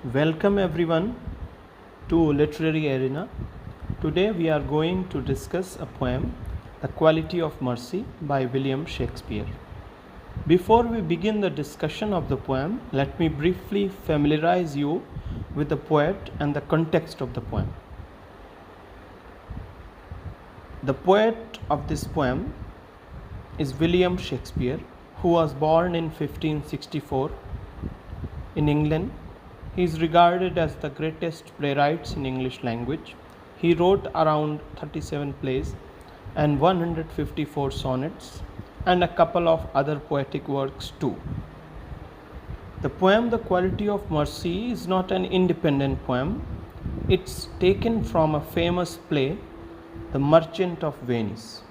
Welcome everyone to Literary Arena. Today we are going to discuss a poem, The Quality of Mercy by William Shakespeare. Before we begin the discussion of the poem, let me briefly familiarize you with the poet and the context of the poem. The poet of this poem is William Shakespeare, who was born in 1564 in England. He is regarded as the greatest playwright in English language. He wrote around 37 plays and 154 sonnets and a couple of other poetic works too. The poem The Quality of Mercy is not an independent poem. It's taken from a famous play, The Merchant of Venice.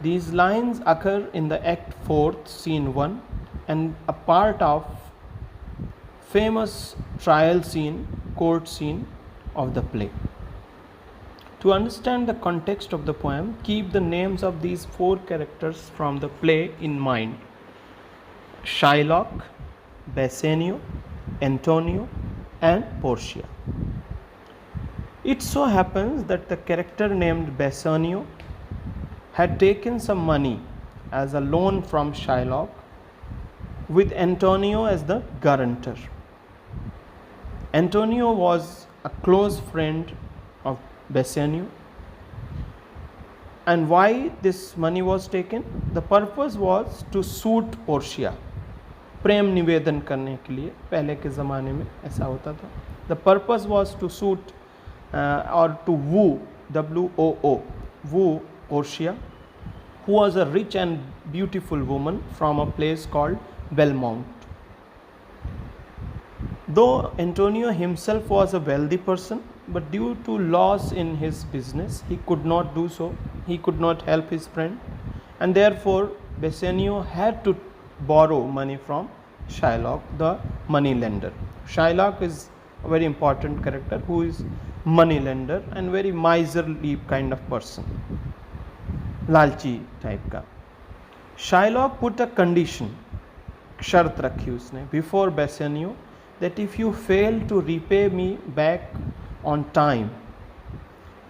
These lines occur in the Act 4th, Scene 1 and a part of famous trial scene, court scene of the play. To understand the context of the poem, keep the names of these four characters from the play in mind: Shylock, Bassanio, Antonio, and Portia. It so happens that the character named Bassanio had taken some money as a loan from Shylock, with Antonio as the guarantor. Antonio was a close friend of Bassanio. And why this money was taken? The purpose was to suit Portia. प्रेम निवेदन करने के लिए, पहले के ज़माने में ऐसा होता था. The purpose was to suit or to woo, W-O-O, woo Portia, who was a rich and beautiful woman from a place called Belmont. Though Antonio himself was a wealthy person, but due to loss in his business, he could not do so. He could not help his friend, and therefore Bassanio had to borrow money from Shylock, the money lender. Shylock is a very important character who is money lender and very miserly kind of person, लालची type का. Shylock put a condition, शर्त रखी उसने, before Bassanio, that if you fail to repay me back on time,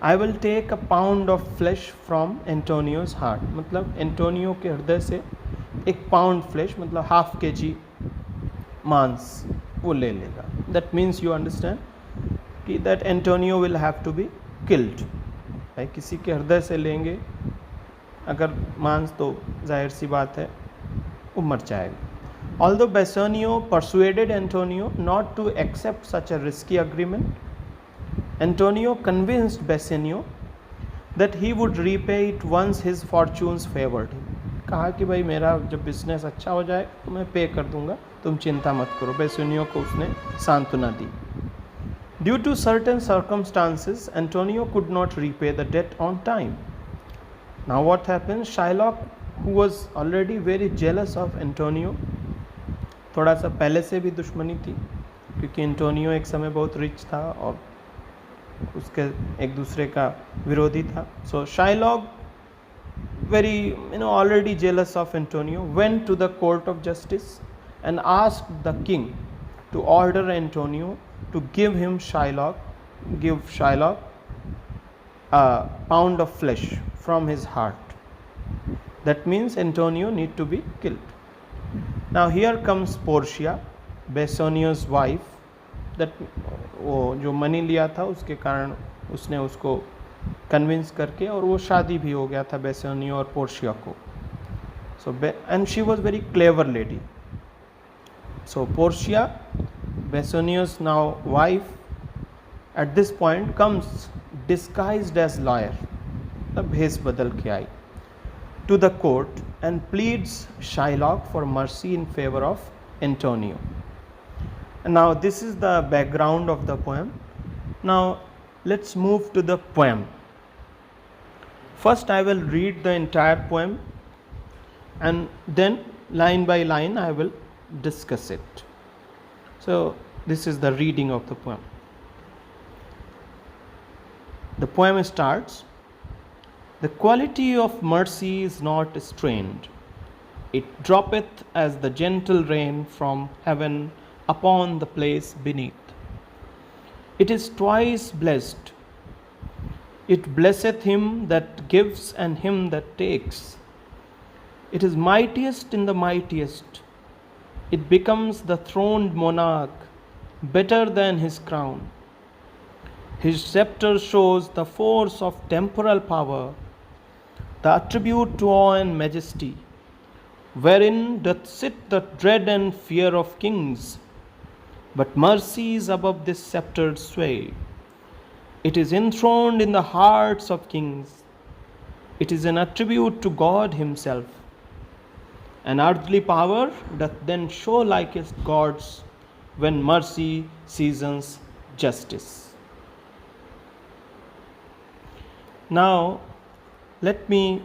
I will take a pound of flesh from Antonio's heart. मतलब Antonio के हृदय से एक पाउंड फ्लेश, मतलब हाफ के जी मांस वो ले लेगा. That means you understand कि that Antonio will have to be killed. भाई किसी के हृदय से लेंगे अगर मांस तो जाहिर सी बात है वो मर जाएगा. Although Bassanio persuaded Antonio not to accept such a risky agreement, Antonio convinced Bassanio that he would repay it once his fortunes favored him. कहा कि भाई मेरा जब बिजनेस अच्छा हो जाए तो मैं पे कर दूंगा, तुम चिंता मत करो. Bassanio को उसने सांत्वना दी. Due to certain circumstances, Antonio could not repay the debt on time. Now what happened? Shylock, who was already very jealous of Antonio, थोड़ा सा पहले से भी दुश्मनी थी क्योंकि एंटोनियो एक समय बहुत रिच था और उसके एक दूसरे का विरोधी था. सो Shylock, very already jealous of Antonio, went to the court of justice and asked the king to order Antonio to give Shylock a pound of flesh from his heart. That means Antonio need to be killed. Now here comes Portia, Bassanio's wife. That वो जो money लिया था उसके कारण उसने उसको convince करके और वो शादी भी हो गया था Bassanio और Portia को. So and she was very clever lady. So Portia, Bassanio's now wife, at this point comes disguised as lawyer, तब भेष बदल के आई, to the court and pleads Shylock for mercy in favor of Antonio. And now this is the background of the poem. Now let's move to the poem. First I will read the entire poem and then line by line I will discuss it. So this is the reading of the poem. The poem starts: The quality of mercy is not strained. It droppeth as the gentle rain from heaven upon the place beneath. It is twice blessed. It blesseth him that gives and him that takes. It is mightiest in the mightiest. It becomes the throned monarch, better than his crown. His scepter shows the force of temporal power, the attribute to awe and majesty, wherein doth sit the dread and fear of kings. But mercy is above this sceptred sway. It is enthroned in the hearts of kings. It is an attribute to God himself. An earthly power doth then show likest God's, when mercy seasons justice. Now, let me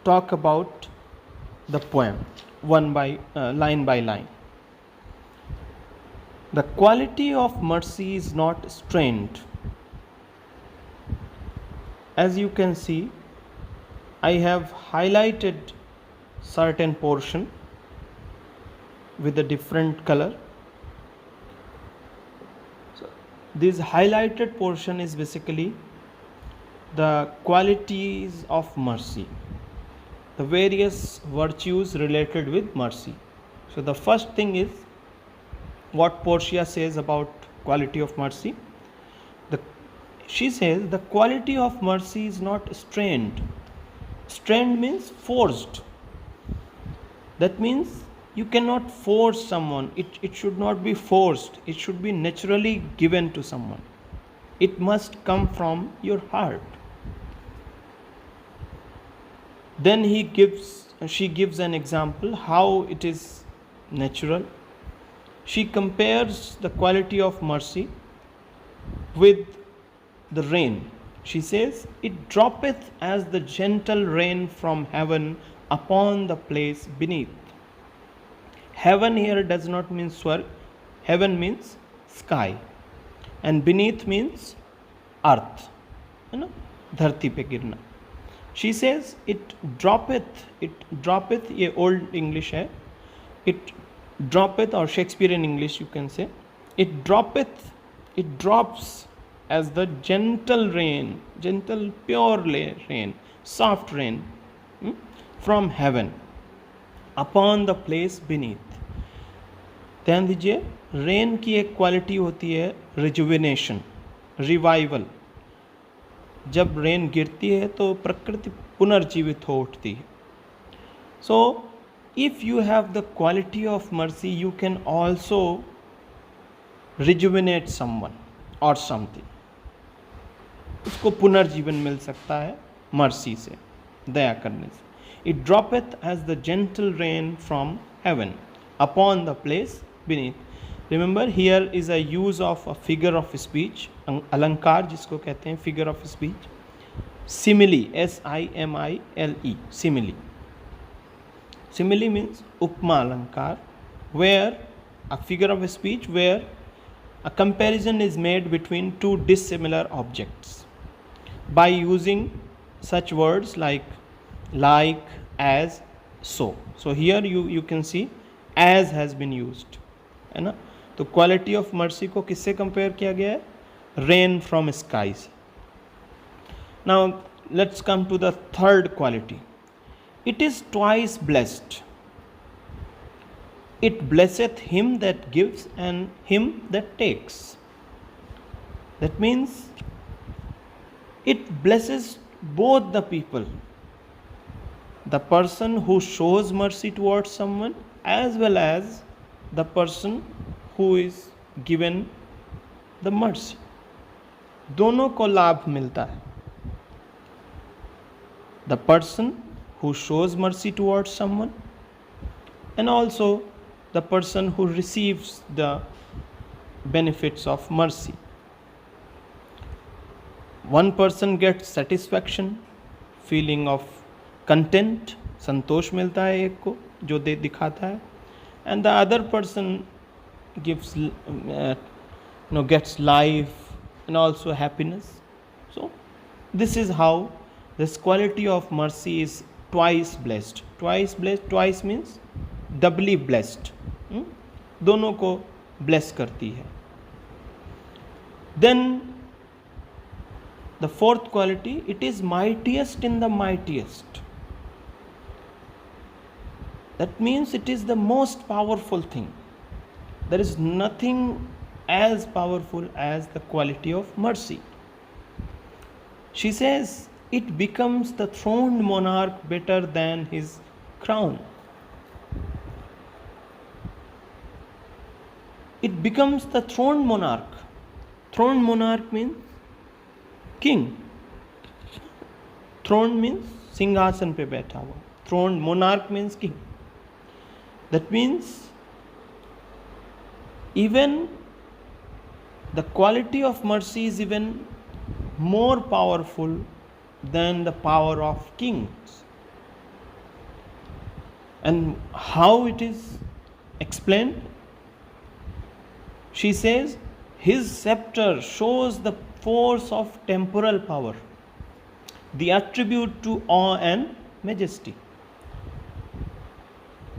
talk about the poem line by line. The quality of mercy is not strained. As you can see, I have highlighted certain portion with a different color. So this highlighted portion is basically the qualities of mercy, the various virtues related with mercy. So the first thing is what Portia says about quality of mercy. She says the quality of mercy is not strained. Strained means forced. That means you cannot force someone. It should not be forced. It should be naturally given to someone. It must come from your heart. Then she gives an example how it is natural. She compares the quality of mercy with the rain. She says, it droppeth as the gentle rain from heaven upon the place beneath. Heaven here does not mean swarg. Heaven means sky. And beneath means earth. Dharti pe girna. She says, it droppeth, ye old English hai. It droppeth, or Shakespearean English you can say. It droppeth, it drops as the gentle rain, gentle pure rain, soft rain from heaven upon the place beneath. ध्यान दीजिए, rain की एक quality होती है rejuvenation, revival. जब rain गिरती है तो प्रकृति पुनर्जीवित हो उठती है. So if you have the quality of mercy, you can also rejuvenate someone और समथिंग. उसको पुनर्जीवन मिल सकता है मर्सी से, दया करने से. It droppeth as the gentle rain from heaven upon the place beneath. Remember, here is a use of a figure of speech, अलंकार जिसको कहते हैं figure of speech. Simile, simile, simile. Simile means उपमा अलंकार, where a figure of speech where a comparison is made between two dissimilar objects by using such words like, as, so. So here you can see as has been used, है ना. तो quality of mercy को किससे compare किया गया है? Rain from skies. Now let's come to the third quality. It is twice blessed. It blesseth him that gives and him that takes. That means it blesses both the people, the person who shows mercy towards someone as well as the person who is given the mercy. दोनों को लाभ मिलता है. The person who shows mercy towards someone and also the person who receives the benefits of mercy. One person gets satisfaction, feeling of content, संतोष मिलता है एक को जो दिखाता है, and the other person gives gets life and also happiness. So this is how this quality of mercy is twice blessed. Twice means doubly blessed. दोनों को bless करती है. Then the fourth quality, it is mightiest in the mightiest. That means it is the most powerful thing. There is nothing as powerful as the quality of mercy. She says it becomes the throned monarch better than his crown. It becomes the throned monarch. Throned monarch means king. Throne means सिंहासन पे बैठा हुआ. Throned monarch means king. That means even the quality of mercy is even more powerful than the power of kings. And how it is explained? She says, his scepter shows the force of temporal power, the attribute to awe and majesty.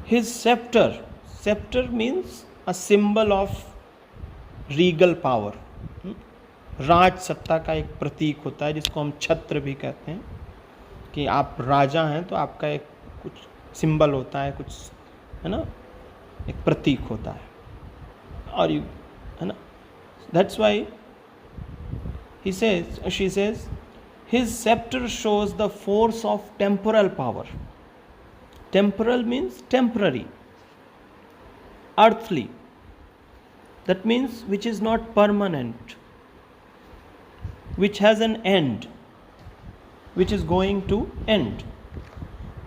His scepter means a symbol of regal power. राज सत्ता का एक प्रतीक होता है जिसको हम छत्र भी कहते हैं, कि आप राजा हैं तो आपका एक कुछ सिंबल होता है, कुछ है ना, एक प्रतीक होता है, और यू है ना. That's why she says his scepter shows the force of temporal power. Temporal means temporary, earthly. That means which is not permanent, which has an end, which is going to end.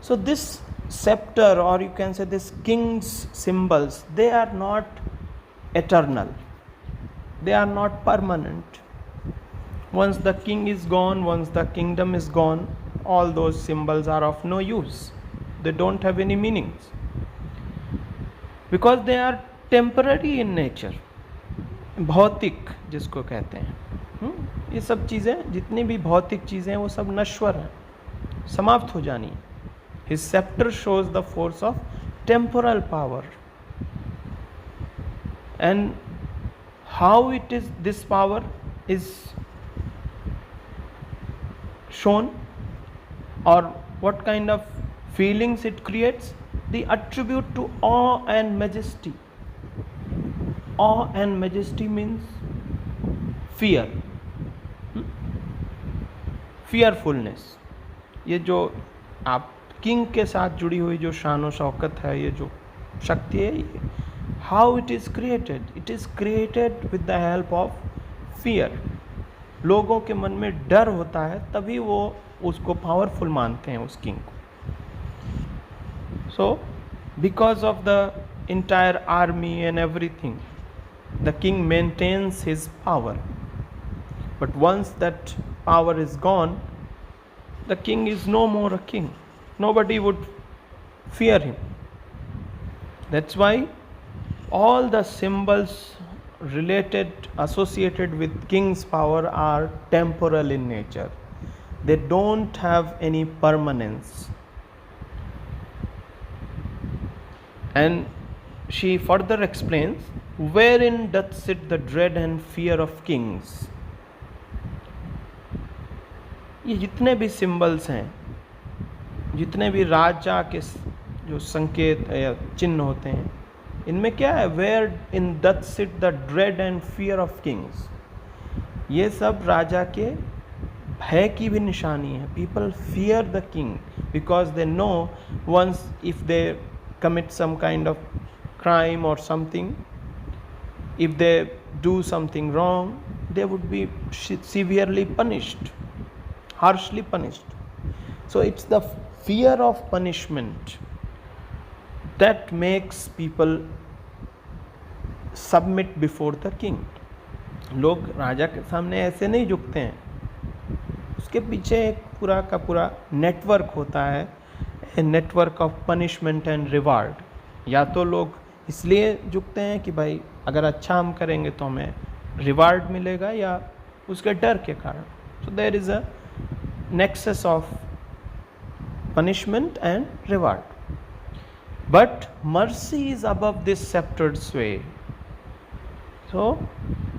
So this scepter, or you can say this king's symbols, they are not eternal, they are not permanent. Once the king is gone, once the kingdom is gone, all those symbols are of no use. They don't have any meanings, because they are temporary in nature. भौतिक जिसको कहते हैं, ये सब चीज़ें, जितनी भी भौतिक चीज़ें हैं वो सब नश्वर हैं, समाप्त हो जानी है. His scepter shows the force of temporal power. And how it is, this power is shown, or what kind of feelings it creates? The attribute to awe and majesty. Awe and majesty means fear, fearfulness. ये जो आप king के साथ जुड़ी हुई जो शान शौकत है, ये जो शक्ति है, how it is created? It is created with the help of fear. लोगों के मन में डर होता है, तभी वो उसको पावरफुल मानते हैं, उस किंग को. So because of the entire army and everything, the king maintains his power. But once that power is gone, the king is no more a king. Nobody would fear him. That's why all the symbols associated with king's power are temporal in nature. They don't have any permanence. And she further explains, wherein doth sit the dread and fear of kings. ये जितने भी symbols हैं, जितने भी राजा के जो संकेत या चिन्ह होते हैं, इनमें क्या है? Where in doth sit the dread and fear of kings. ये सब राजा के भय की भी निशानी है. People fear the king because they know once if they commit some kind of crime or something, if they do something wrong, they would be severely punished, harshly punished. So it's the fear of punishment that makes people submit before the king. लोग राजा के सामने ऐसे नहीं झुकते हैं, उसके पीछे एक पूरा का पूरा नेटवर्क होता है, a network of punishment and reward. या तो लोग इसलिए झुकते हैं कि भाई अगर अच्छा हम करेंगे तो हमें रिवार्ड मिलेगा, या उसके डर के कारण. So there is a nexus of punishment and reward. But mercy is above this sceptred sway. So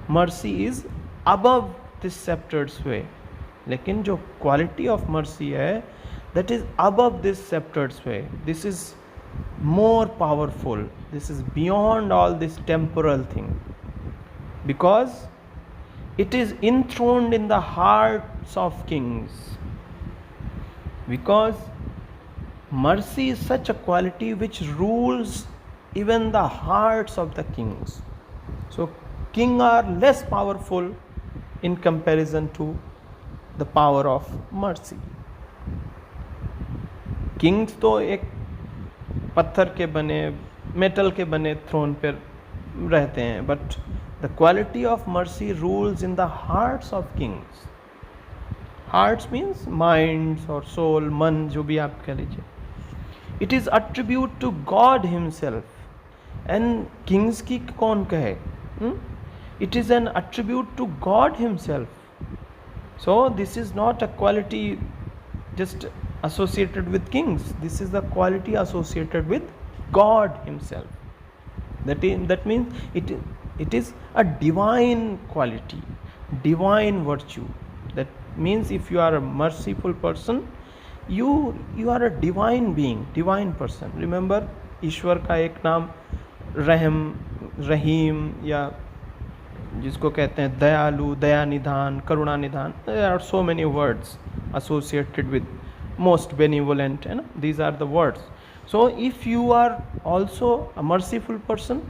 mercy is above this sceptred sway. लेकिन जो quality of mercy है, that is above this sceptred sway. This is more powerful. This is beyond all this temporal thing, because it is enthroned in the hearts of kings. Because mercy is such a quality which rules even the hearts of the kings. So kings are less powerful in comparison to the power of mercy. Kings तो एक पत्थर के बने, metal के बने throne पर रहते हैं, but the quality of mercy rules in the hearts of kings. Hearts means minds और सोल, मन, जो भी आप कह लीजिए. It is attribute to God himself. And kings की कौन कहे? It is an attribute to God himself. So this is not a quality just associated with kings. This is the quality associated with God himself. That means it is a divine quality, divine virtue. That means if you are a merciful person, you are a divine being, divine person. Remember, ईश्वर का एक नाम रहम, रहीम, या जिसको कहते हैं दयालु, दया निधान, करुणा निधान. There are so many words associated with most benevolent, you know, these are the words. So if you are also a merciful person,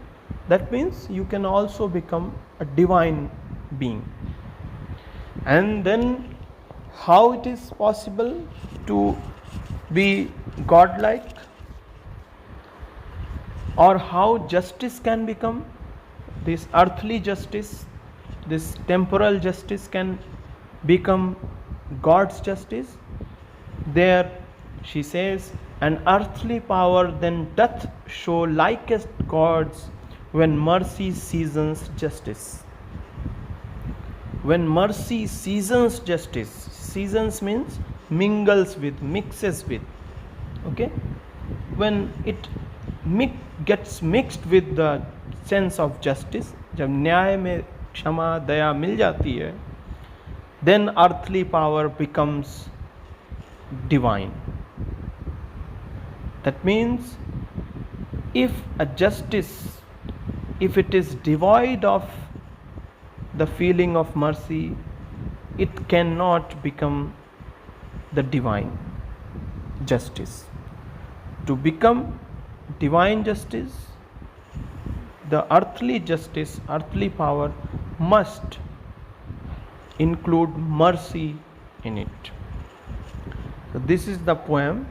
that means you can also become a divine being. And then how it is possible to be godlike, or how justice can become, this earthly justice, this temporal justice can become God's justice. There she says, an earthly power then doth show likest God's when mercy seasons justice. When mercy seasons justice, seasons means mingles with, mixes with, okay, when it gets mixed with the sense of justice, जब न्याय में क्षमा, दया मिल जाती है, then earthly power becomes divine. That means if a justice, if it is devoid of the feeling of mercy, it cannot become the divine justice. To become divine justice, the earthly justice, earthly power must include mercy in it. So this is the poem.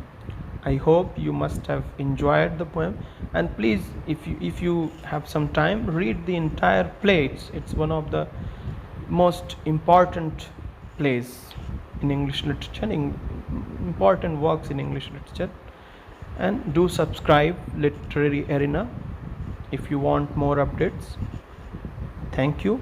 I hope you must have enjoyed the poem, and please, if you have some time, read the entire play. It's one of the most important plays in English literature, important works in English literature. And do subscribe Literary Arena if you want more updates. Thank you.